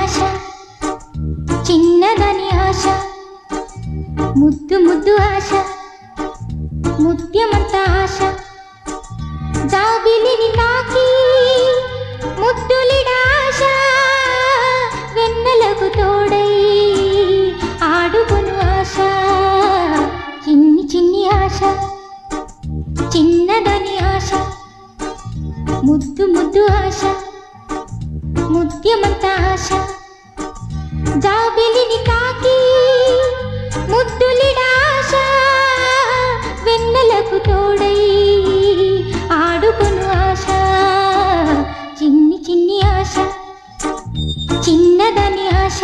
ఆశ చిన్నదని ఆశ ముద్దు ముద్దు ఆశ ముత్యమంత ఆశ జాబిలిని తాకి ముద్దులిడాశ వెన్నెలకు తోడై ఆడుకొను ఆశ చిన్ని చిన్ని ఆశ చిన్నదని ఆశ ముద్దు ముద్దు ఆశ ముత్యమంత ఆశ జాబిలిని తాకి ముద్దులిడాశ వెన్నెలకు తోడై ఆడుకొను ఆశ చిన్ని చిన్ని ఆశ చిన్నదని ఆశ